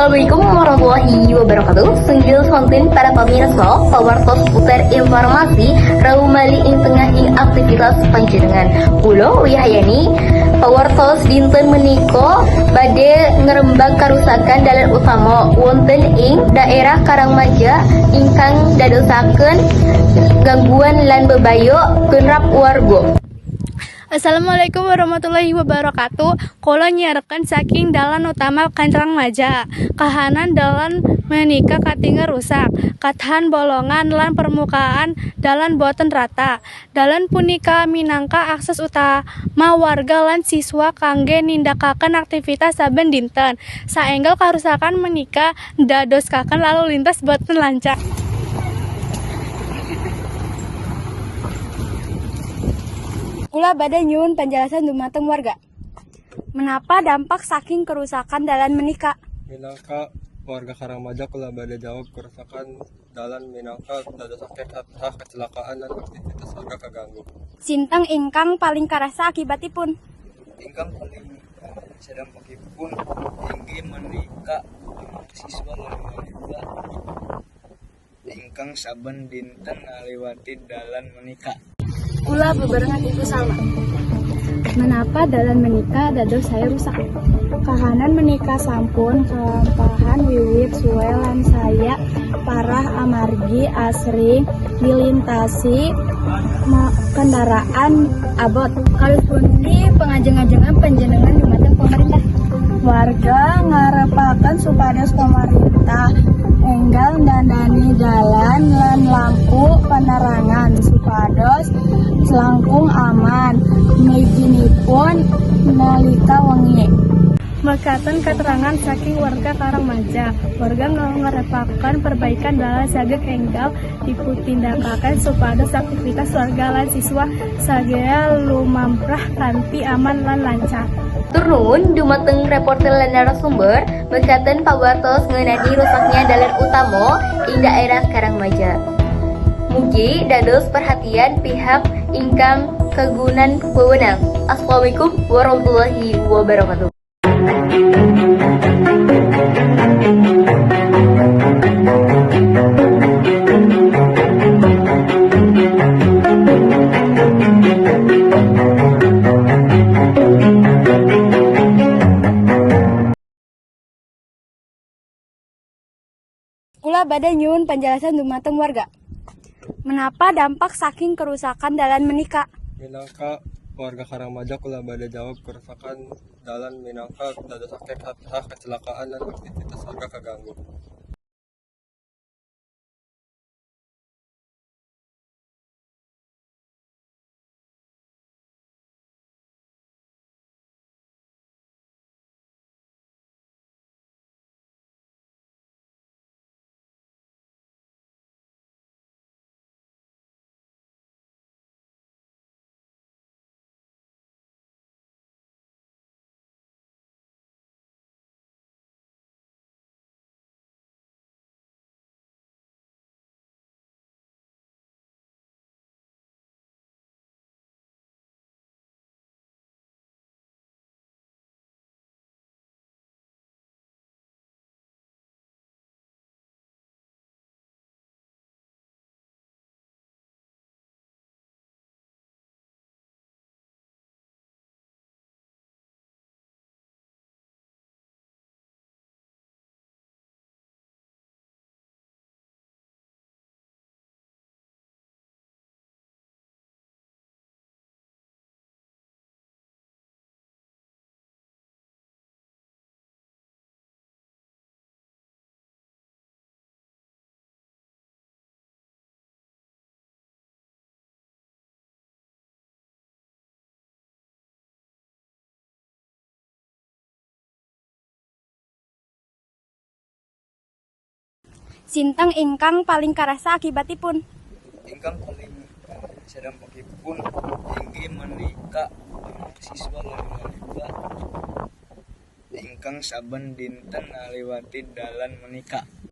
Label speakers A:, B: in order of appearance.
A: Assalamualaikum warahmatullahi wabarakatuh. Senggil sontin para pemirsa, pawartos putar informasi raumali ing tengah ing aktivitas panjenengan. Kulo Wiyahayani, pawartos dinten menika badhe ngerembak karusakan dalan utama wonten ing daerah Karangmaja ingkang dadosaken gangguan lan bebayo genrap warga.
B: Assalamualaikum warahmatullahi wabarakatuh. Kula nyiarekan saking dalan utama Karangmaja. Kahanan dalan menika katingal rusak. Katahan bolongan lan permukaan dalan boten rata. Dalan punika minangka akses utama warga lan siswa kangge nindakaken aktivitas saben dinten. Saenggal karusakan menika dadosaken lalu lintas boten lancar. Kula badhe nyuwun penjelasan dumateng warga. Menapa dampak saking kerusakan dalan menika?
C: Minangka warga Karangmaja kula badhe jawab kerusakan dalan minangka dadosaken kecelakaan dan aktivitas warga kaganggu.
B: Sintang ingkang paling karasa akibatipun.
D: Ingkang paling sadampakipun inggih menika siswa lan wanita ingkang saben dinten ngaliwati dalan menika.
B: Kula bebarengan Ibu Salma. Menapa dalan menika dados saya rusak? Kahanan menika sampun kalampahan wiwit suwe lan saya parah amargi asring dilintasi kendaraan abot. Kalih pundi pengajeng-ajengan panjenengan dumateng pemerintah? Warga ngarepaken supados pemerintah enggal dandani dalan lan lampu penerangan supados selangkung aman mliginipun nalika wengi. Mekaten keterangan saking warga Karangmaja. Warga ngarepaken perbaikan dalan saged enggal diputindakaken supados aktivitas warga lan siswa sagea lumamprah kanthi aman lan lancar.
A: Turun dumateng reporter lan narasumber mekaten pawartos ngeunani rusaknya dalan utama ing daerah Karangmaja. Mugi dados perhatian pihak ingkang kagunan wewenang. Assalamualaikum warahmatullahi wabarakatuh.
B: Kula badhe nyuwun penjelasan dumateng warga. Menapa dampak saking kerusakan dalan menika?
C: Minangka warga Karangmaja kula badhe jawab kerusakan dalan minangka dadosaken kecelakaan dan aktivitas warga kaganggu.
B: Sintang ingkang paling karasa akibatipun.
D: Ingkang paling sadampakipun inggih menika siswa lan wanita ingkang saben dinten ngaliwati dalan menika.